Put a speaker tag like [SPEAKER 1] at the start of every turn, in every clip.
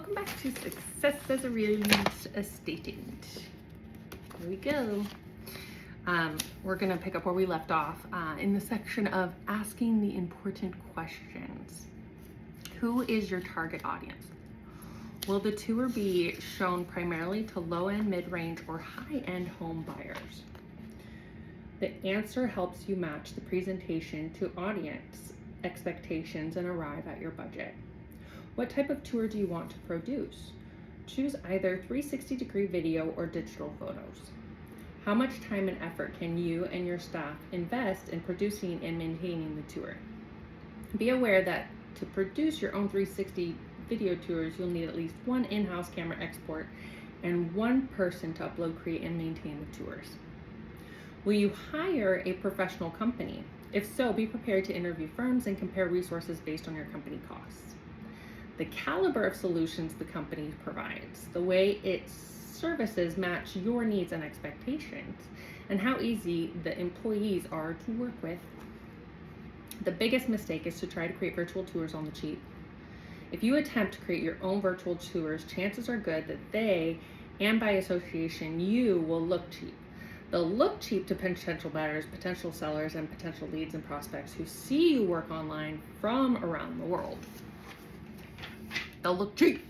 [SPEAKER 1] welcome back to Success as a Real Estate Agent. Here we go. We're going to pick up where we left off in the section of asking the important questions. Who is your target audience? Will the tour be shown primarily to low-end, mid-range, or high-end home buyers? The answer helps you match the presentation to audience expectations and arrive at your budget. What type of tour do you want to produce? Choose either 360-degree video or digital photos. How much time and effort can you and your staff invest in producing and maintaining the tour? Be aware that to produce your own 360 video tours, you'll need at least one in-house camera expert and one person to upload, create, and maintain the tours. Will you hire a professional company? If so, be prepared to interview firms and compare resources based on your company costs. The caliber of solutions the company provides, the way its services match your needs and expectations, and how easy the employees are to work with. The biggest mistake is to try to create virtual tours on the cheap. If you attempt to create your own virtual tours, chances are good that they, and by association, you will look cheap. They'll look cheap to potential buyers, potential sellers, and potential leads and prospects who see you work online from around the world. They'll look cheap.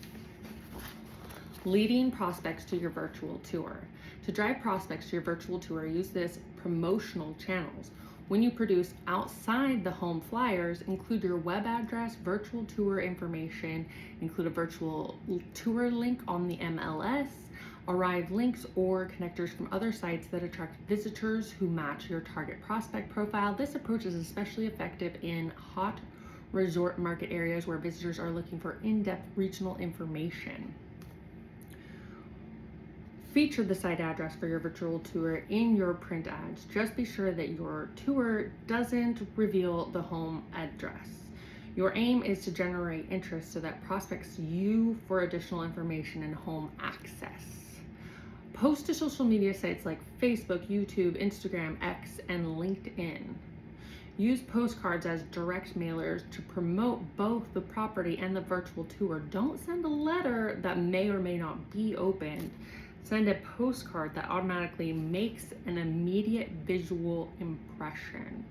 [SPEAKER 1] Leading prospects to your virtual tour. To drive prospects to your virtual tour, use this promotional channels. When you produce outside the home flyers, include your web address, virtual tour information, include a virtual tour link on the MLS, arrive links or connectors from other sites that attract visitors who match your target prospect profile. This approach is especially effective in hot resort market areas where visitors are looking for in-depth regional information. Feature the site address for your virtual tour in your print ads. Just be sure that your tour doesn't reveal the home address. Your aim is to generate interest so that prospects you for additional information and home access. Post to social media sites like Facebook, YouTube, Instagram, X, and LinkedIn. Use postcards as direct mailers to promote both the property and the virtual tour. Don't send a letter that may or may not be opened. Send a postcard that automatically makes an immediate visual impression.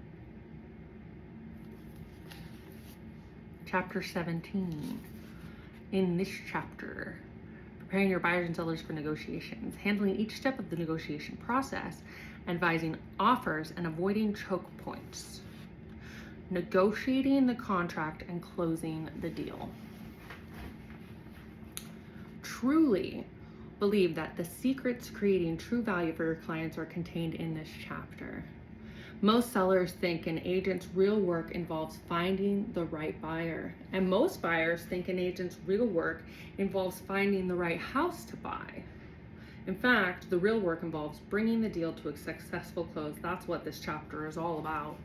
[SPEAKER 1] Chapter 17. In this chapter, preparing your buyers and sellers for negotiations, handling each step of the negotiation process, advising offers, and avoiding choke points. Negotiating the contract and closing the deal. Truly believe that the secrets to creating true value for your clients are contained in this chapter. Most sellers think an agent's real work involves finding the right buyer, and most buyers think an agent's real work involves finding the right house to buy. In fact, the real work involves bringing the deal to a successful close. That's what this chapter is all about.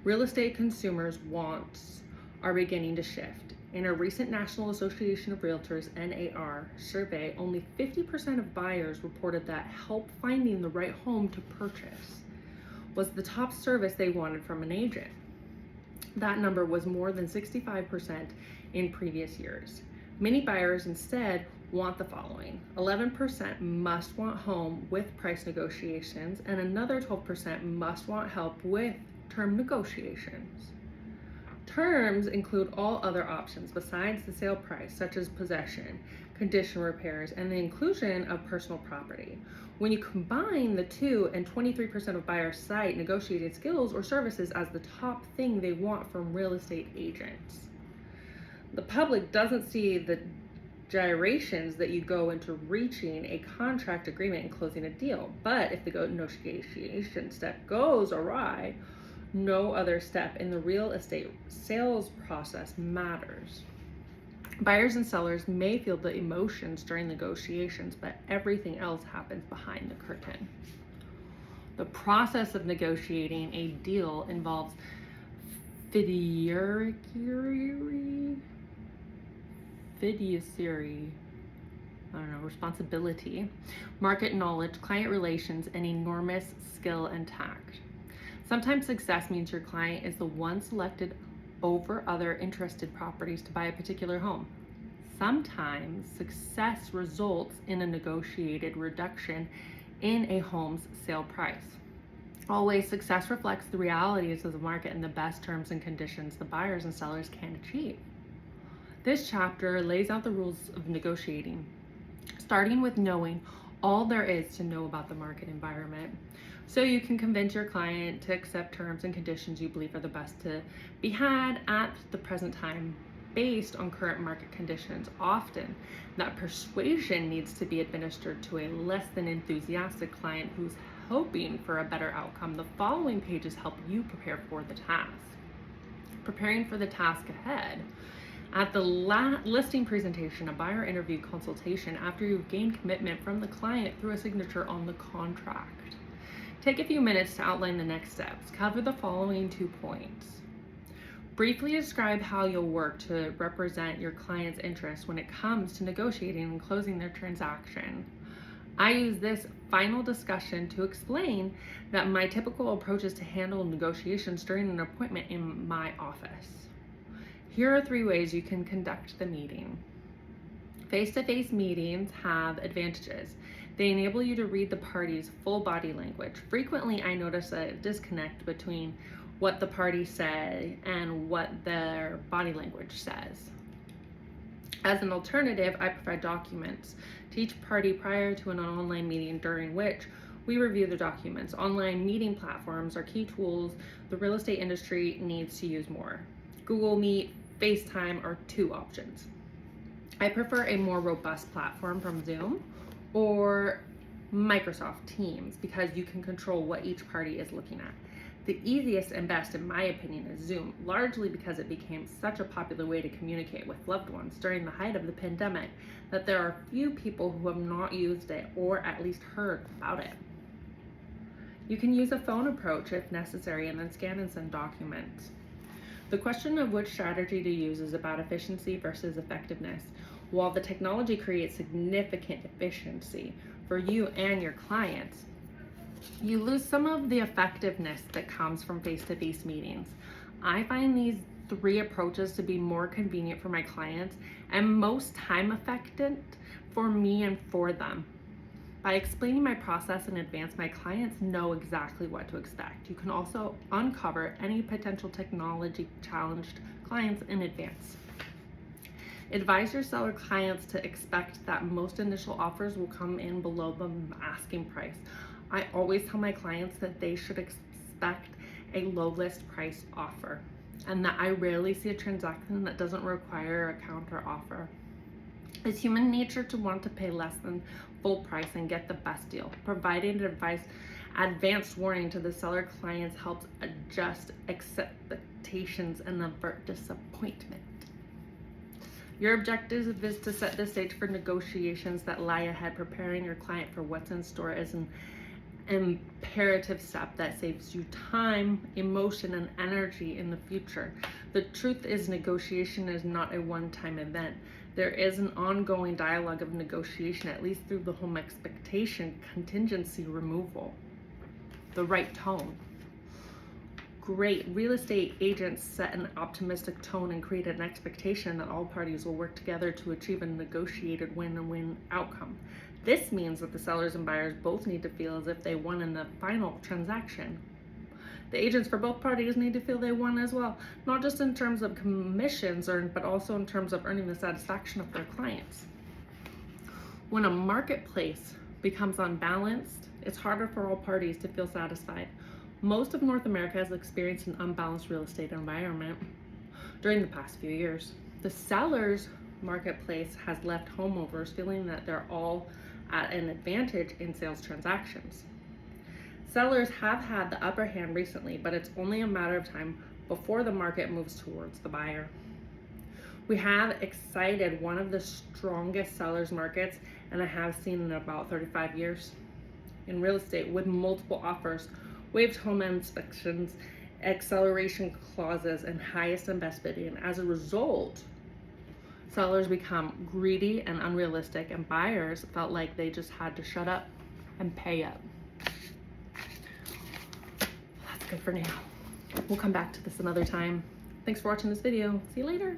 [SPEAKER 1] Real estate consumers' wants are beginning to shift. In a recent National Association of Realtors (NAR) survey, only 50% of buyers reported that help finding the right home to purchase was the top service they wanted from an agent. That number was more than 65% in previous years. Many buyers instead want the following: 11% must want home with price negotiations, and another 12% must want help with term negotiations. Terms include all other options besides the sale price, such as possession, condition repairs, and the inclusion of personal property. When you combine the two, and 23% of buyers cite negotiating skills or services as the top thing they want from real estate agents. The public doesn't see the gyrations that you go into reaching a contract agreement and closing a deal, but if the negotiation step goes awry, no other step in the real estate sales process matters. Buyers and sellers may feel the emotions during negotiations, but everything else happens behind the curtain. The process of negotiating a deal involves fiduciary, responsibility, market knowledge, client relations, and enormous skill and tact. Sometimes success means your client is the one selected over other interested properties to buy a particular home. sometimes success results in a negotiated reduction in a home's sale price. Always, success reflects the realities of the market and the best terms and conditions the buyers and sellers can achieve. This chapter lays out the rules of negotiating, starting with knowing all there is to know about the market environment, so you can convince your client to accept terms and conditions you believe are the best to be had at the present time based on current market conditions. Often, that persuasion needs to be administered to a less than enthusiastic client who's hoping for a better outcome. The following pages help you prepare for the task. Preparing for the task ahead. At the listing presentation, a buyer interview consultation, after you've gained commitment from the client through a signature on the contract. Take a few minutes to outline the next steps. Cover the following 2 points. Briefly describe how you'll work to represent your client's interests when it comes to negotiating and closing their transaction. I use this final discussion to explain that my typical approach is to handle negotiations during an appointment in my office. Here are 3 ways you can conduct the meeting. Face-to-face meetings have advantages. They enable you to read the party's full body language. Frequently, I notice a disconnect between what the parties say and what their body language says. As an alternative, I provide documents to each party prior to an online meeting, during which we review the documents. Online meeting platforms are key tools the real estate industry needs to use more. Google Meet, FaceTime are 2 options. I prefer a more robust platform from Zoom or Microsoft Teams because you can control what each party is looking at. The easiest and best, in my opinion, is Zoom, largely because it became such a popular way to communicate with loved ones during the height of the pandemic that there are few people who have not used it or at least heard about it. You can use a phone approach if necessary and then scan and send documents. The question of which strategy to use is about efficiency versus effectiveness. While the technology creates significant efficiency for you and your clients, you lose some of the effectiveness that comes from face-to-face meetings. I find these 3 approaches to be more convenient for my clients and most time effective for me and for them. By explaining my process in advance, my clients know exactly what to expect. You can also uncover any potential technology challenged clients in advance. Advise your seller clients to expect that most initial offers will come in below the asking price. I always tell my clients that they should expect a low list price offer and that I rarely see a transaction that doesn't require a counter offer. It's human nature to want to pay less than full price and get the best deal. Providing advanced warning to the seller clients helps adjust expectations and avert disappointment. Your objective is to set the stage for negotiations that lie ahead. Preparing your client for what's in store is an imperative step that saves you time, emotion, and energy in the future. The truth is, negotiation is not a one-time event. There is an ongoing dialogue of negotiation, at least through the home expectation contingency removal. The right tone. Great real estate agents set an optimistic tone and create an expectation that all parties will work together to achieve a negotiated win-win outcome. This means that the sellers and buyers both need to feel as if they won in the final transaction. The agents for both parties need to feel they won as well, not just in terms of commissions earned, but also in terms of earning the satisfaction of their clients. When a marketplace becomes unbalanced, it's harder for all parties to feel satisfied. Most of North America has experienced an unbalanced real estate environment during the past few years. The sellers marketplace has left homeowners feeling that they're all at an advantage in sales transactions. Sellers have had the upper hand recently, but it's only a matter of time before the market moves towards the buyer. We have excited one of the strongest sellers markets, and I have seen in about 35 years in real estate, with multiple offers, waived home inspections, acceleration clauses, and highest and best bidding. As a result, sellers become greedy and unrealistic, and buyers felt like they just had to shut up and pay up. That's good for now. We'll come back to this another time. Thanks for watching this video. See you later.